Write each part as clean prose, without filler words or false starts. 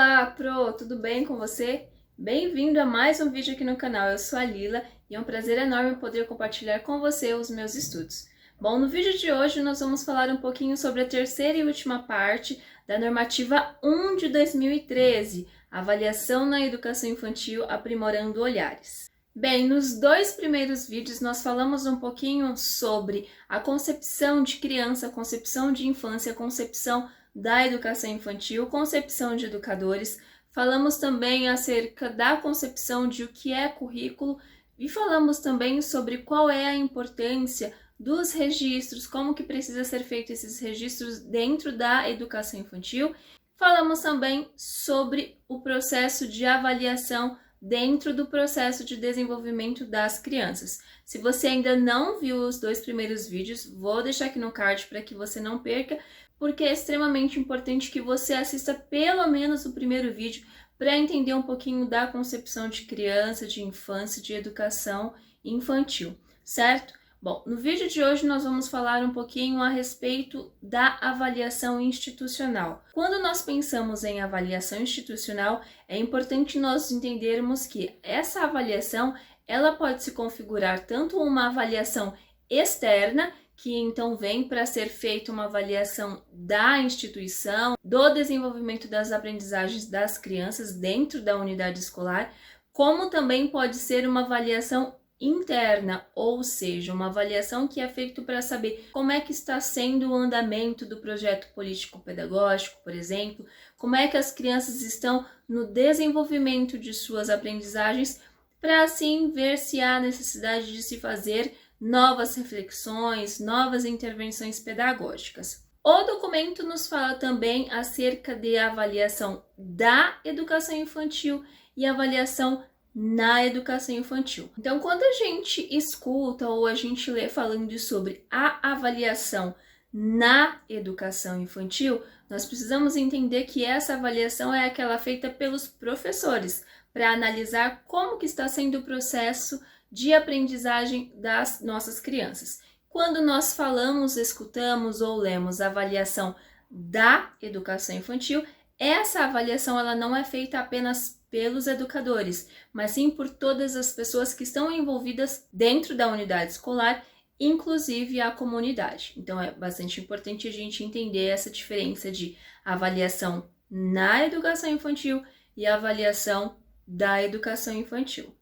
Olá, Pro! Tudo bem com você? Bem-vindo a mais um vídeo aqui no canal. Eu sou a Lila e é um prazer enorme poder compartilhar com você os meus estudos. Bom, no vídeo de hoje nós vamos falar um pouquinho sobre a terceira e última parte da normativa 1 de 2013, Avaliação na Educação Infantil aprimorando olhares. Bem, nos dois primeiros vídeos nós falamos um pouquinho sobre a concepção de criança, concepção de infância, concepção da educação infantil, concepção de educadores. Falamos também acerca da concepção de o que é currículo e falamos também sobre qual é a importância dos registros, como que precisa ser feito esses registros dentro da educação infantil. Falamos também sobre o processo de avaliação dentro do processo de desenvolvimento das crianças. Se você ainda não viu os dois primeiros vídeos, vou deixar aqui no card para que você não perca, porque é extremamente importante que você assista pelo menos o primeiro vídeo para entender um pouquinho da concepção de criança, de infância, de educação infantil, certo? Bom, no vídeo de hoje nós vamos falar um pouquinho a respeito da avaliação institucional. Quando nós pensamos em avaliação institucional, é importante nós entendermos que essa avaliação ela pode se configurar tanto uma avaliação externa, que então vem para ser feita uma avaliação da instituição, do desenvolvimento das aprendizagens das crianças dentro da unidade escolar, como também pode ser uma avaliação interna, ou seja, uma avaliação que é feita para saber como é que está sendo o andamento do projeto político-pedagógico, por exemplo, como é que as crianças estão no desenvolvimento de suas aprendizagens, para assim ver se há necessidade de se fazer novas reflexões, novas intervenções pedagógicas. O documento nos fala também acerca de avaliação da educação infantil e avaliação na educação infantil. Então, quando a gente escuta ou a gente lê falando sobre a avaliação na educação infantil, nós precisamos entender que essa avaliação é aquela feita pelos professores para analisar como que está sendo o processo de aprendizagem das nossas crianças. Quando nós falamos, escutamos ou lemos a avaliação da educação infantil, essa avaliação ela não é feita apenas pelos educadores, mas sim por todas as pessoas que estão envolvidas dentro da unidade escolar, inclusive a comunidade. Então é bastante importante a gente entender essa diferença de avaliação na educação infantil e avaliação da educação infantil.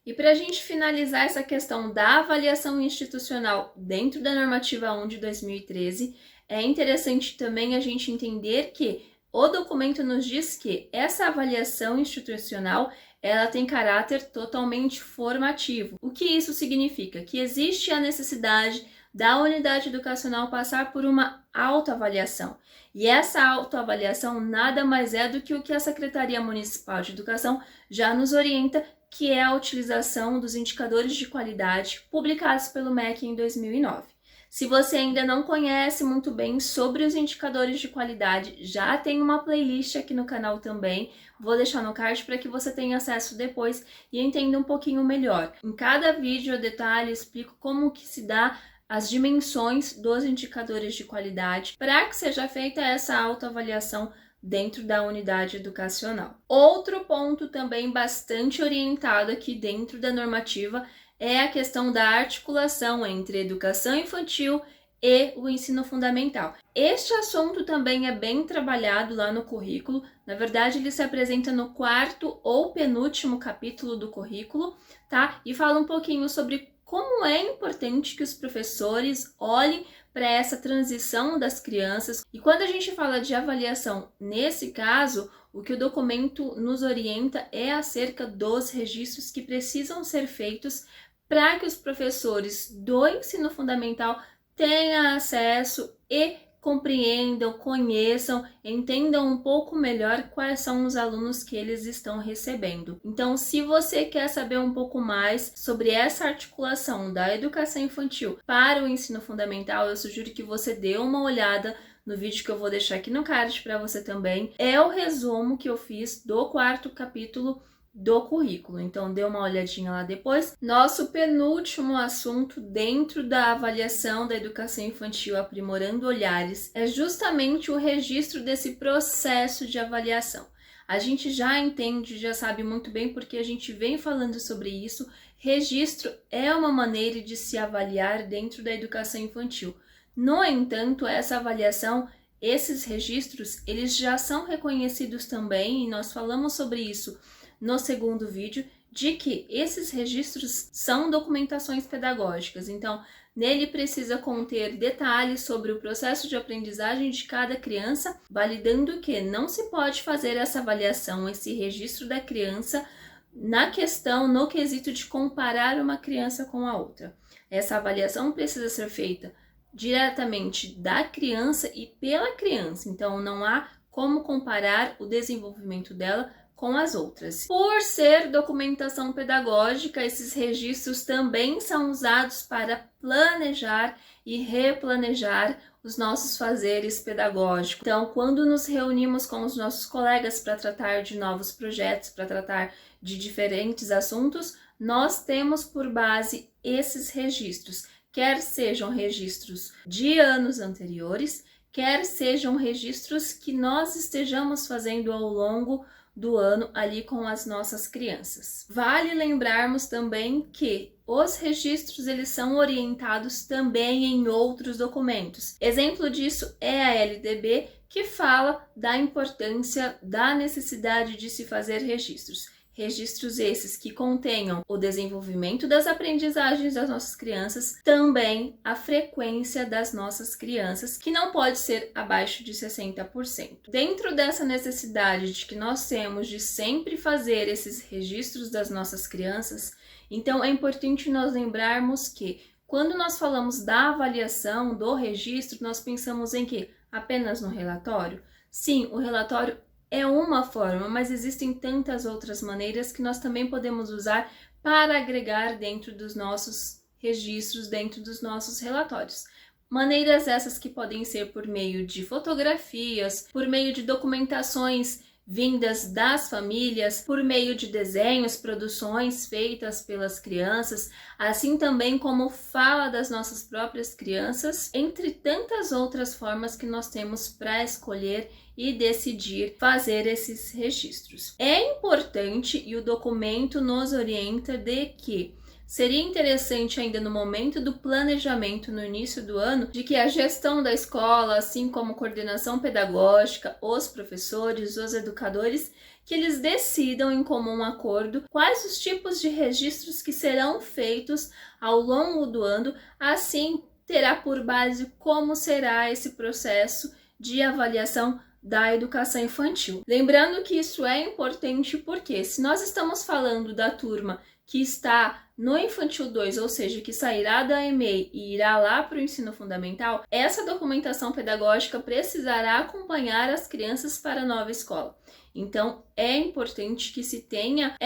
E para a gente finalizar essa questão da avaliação institucional dentro da normativa 1 de 2013, é interessante também a gente entender que o documento nos diz que essa avaliação institucional ela tem caráter totalmente formativo. O que isso significa? Que existe a necessidade da unidade educacional passar por uma autoavaliação. E essa autoavaliação nada mais é do que o que a Secretaria Municipal de Educação já nos orienta, que é a utilização dos indicadores de qualidade publicados pelo MEC em 2009. Se você ainda não conhece muito bem sobre os indicadores de qualidade, já tem uma playlist aqui no canal também, vou deixar no card para que você tenha acesso depois e entenda um pouquinho melhor. Em cada vídeo eu detalho, explico como que se dá as dimensões dos indicadores de qualidade para que seja feita essa autoavaliação dentro da unidade educacional. Outro ponto também bastante orientado aqui dentro da normativa é a questão da articulação entre educação infantil e o ensino fundamental. Este assunto também é bem trabalhado lá no currículo, na verdade ele se apresenta no quarto ou penúltimo capítulo do currículo, tá? E fala um pouquinho sobre como é importante que os professores olhem para essa transição das crianças. E quando a gente fala de avaliação, nesse caso, o que o documento nos orienta é acerca dos registros que precisam ser feitos para que os professores do ensino fundamental tenham acesso e compreendam, conheçam, entendam um pouco melhor quais são os alunos que eles estão recebendo. Então, se você quer saber um pouco mais sobre essa articulação da educação infantil para o ensino fundamental, eu sugiro que você dê uma olhada no vídeo que eu vou deixar aqui no card para você também. É o resumo que eu fiz do quarto capítulo do currículo, então dê uma olhadinha lá depois. Nosso penúltimo assunto dentro da avaliação da educação infantil aprimorando olhares é justamente o registro desse processo de avaliação. A gente já entende, já sabe muito bem porque a gente vem falando sobre isso. Registro é uma maneira de se avaliar dentro da educação infantil. No entanto, essa avaliação, esses registros, eles já são reconhecidos também, e nós falamos sobre isso no segundo vídeo, de que esses registros são documentações pedagógicas. Então, nele precisa conter detalhes sobre o processo de aprendizagem de cada criança, validando que não se pode fazer essa avaliação, esse registro da criança, no quesito de comparar uma criança com a outra. Essa avaliação precisa ser feita diretamente da criança e pela criança, então não há como comparar o desenvolvimento dela com as outras. Por ser documentação pedagógica, esses registros também são usados para planejar e replanejar os nossos fazeres pedagógicos. Então, quando nos reunimos com os nossos colegas para tratar de novos projetos, para tratar de diferentes assuntos, nós temos por base esses registros, quer sejam registros de anos anteriores, quer sejam registros que nós estejamos fazendo ao longo do ano ali com as nossas crianças. Vale lembrarmos também que os registros eles são orientados também em outros documentos. Exemplo disso é a LDB, que fala da importância, da necessidade de se fazer registros. Registros esses que contenham o desenvolvimento das aprendizagens das nossas crianças, também a frequência das nossas crianças, que não pode ser abaixo de 60%. Dentro dessa necessidade de que nós temos de sempre fazer esses registros das nossas crianças, então é importante nós lembrarmos que quando nós falamos da avaliação, do registro, nós pensamos em quê? Apenas no relatório? Sim, o relatório é uma forma, mas existem tantas outras maneiras que nós também podemos usar para agregar dentro dos nossos registros, dentro dos nossos relatórios. Maneiras essas que podem ser por meio de fotografias, por meio de documentações vindas das famílias, por meio de desenhos, produções feitas pelas crianças, assim também como fala das nossas próprias crianças, entre tantas outras formas que nós temos para escolher e decidir fazer esses registros. É importante, e o documento nos orienta, de que seria interessante ainda no momento do planejamento, no início do ano, de que a gestão da escola, assim como a coordenação pedagógica, os professores, os educadores, que eles decidam em comum acordo quais os tipos de registros que serão feitos ao longo do ano, assim terá por base como será esse processo de avaliação da educação infantil. Lembrando que isso é importante porque se nós estamos falando da turma que está no Infantil 2, ou seja, que sairá da EMEI e irá lá para o ensino fundamental, essa documentação pedagógica precisará acompanhar as crianças para a nova escola. Então, é importante que se tenha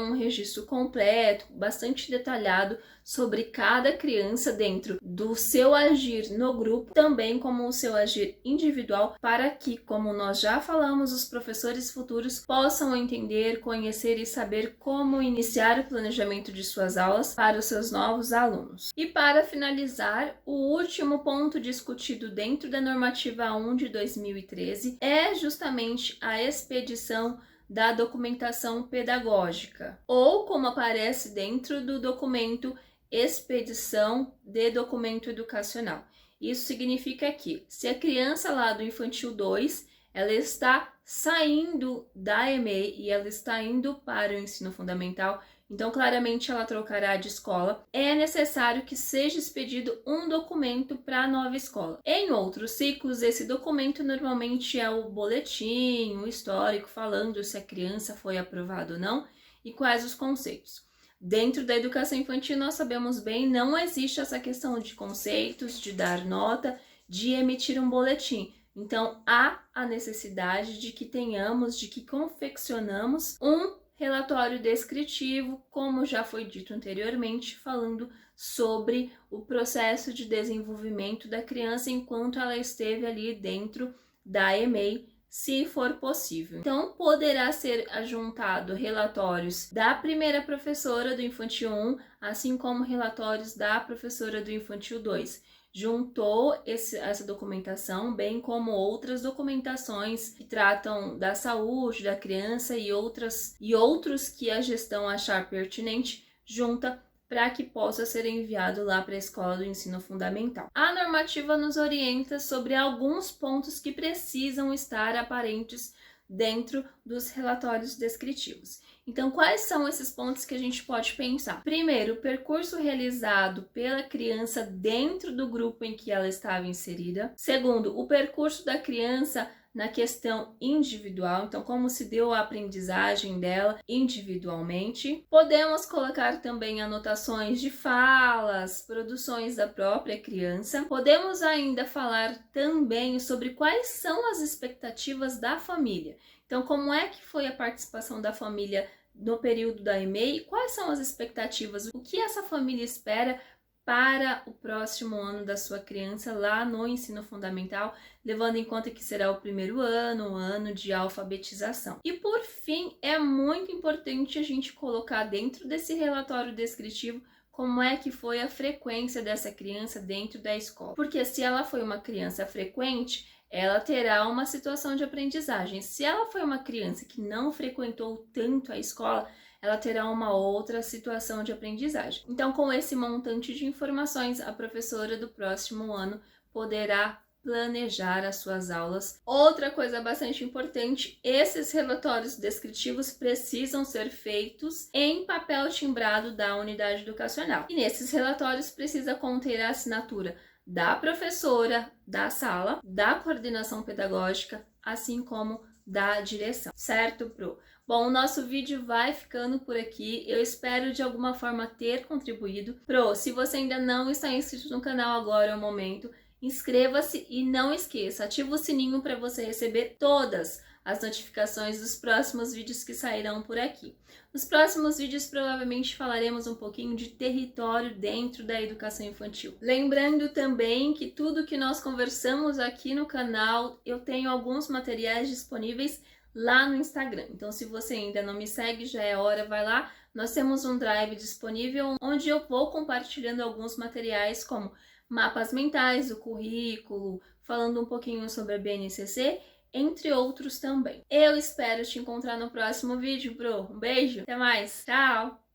um registro completo, bastante detalhado sobre cada criança dentro do seu agir no grupo, também como o seu agir individual, para que, como nós já falamos, os professores futuros possam entender, conhecer e saber como iniciar o planejamento de suas aulas para os seus novos alunos. E para finalizar, o último ponto discutido dentro da normativa 1 de 2013 é justamente a expedição da documentação pedagógica, ou como aparece dentro do documento, expedição de documento educacional. Isso significa que, se a criança lá do Infantil 2, ela está saindo da EMEI e ela está indo para o ensino fundamental, então claramente ela trocará de escola, é necessário que seja expedido um documento para a nova escola. Em outros ciclos, esse documento normalmente é o boletim, o histórico, falando se a criança foi aprovada ou não e quais os conceitos. Dentro da educação infantil, nós sabemos bem, não existe essa questão de conceitos, de dar nota, de emitir um boletim. Então, há a necessidade de que confeccionamos um relatório descritivo, como já foi dito anteriormente, falando sobre o processo de desenvolvimento da criança enquanto ela esteve ali dentro da EMEI, se for possível. Então, poderá ser adjuntado relatórios da primeira professora do Infantil 1, assim como relatórios da professora do Infantil 2, juntou essa documentação, bem como outras documentações que tratam da saúde da criança e outros que a gestão achar pertinente, junta para que possa ser enviado lá para a escola do ensino fundamental. A normativa nos orienta sobre alguns pontos que precisam estar aparentes dentro dos relatórios descritivos. Então, quais são esses pontos que a gente pode pensar? Primeiro, o percurso realizado pela criança dentro do grupo em que ela estava inserida. Segundo, o percurso da criança na questão individual, então como se deu a aprendizagem dela individualmente. Podemos colocar também anotações de falas, produções da própria criança. Podemos ainda falar também sobre quais são as expectativas da família. Então, como é que foi a participação da família no período da EMEI? Quais são as expectativas? O que essa família espera para o próximo ano da sua criança lá no ensino fundamental, levando em conta que será o primeiro ano, o ano de alfabetização. E por fim, é muito importante a gente colocar dentro desse relatório descritivo como é que foi a frequência dessa criança dentro da escola. Porque se ela foi uma criança frequente, ela terá uma situação de aprendizagem. Se ela foi uma criança que não frequentou tanto a escola, ela terá uma outra situação de aprendizagem. Então, com esse montante de informações, a professora do próximo ano poderá planejar as suas aulas. Outra coisa bastante importante, esses relatórios descritivos precisam ser feitos em papel timbrado da unidade educacional. E nesses relatórios precisa conter a assinatura da professora da sala, da coordenação pedagógica, assim como da direção, certo, Pro? Bom, o nosso vídeo vai ficando por aqui. Eu espero de alguma forma ter contribuído. Pro, se você ainda não está inscrito no canal, agora é o momento. Inscreva-se e não esqueça, ativa o sininho para você receber todas as notificações dos próximos vídeos que sairão por aqui. Nos próximos vídeos provavelmente falaremos um pouquinho de território dentro da educação infantil. Lembrando também que tudo que nós conversamos aqui no canal, eu tenho alguns materiais disponíveis lá no Instagram. Então, se você ainda não me segue, já é hora, vai lá. Nós temos um drive disponível onde eu vou compartilhando alguns materiais como mapas mentais, o currículo, falando um pouquinho sobre a BNCC, entre outros também. Eu espero te encontrar no próximo vídeo, Bro. Um beijo, até mais, tchau!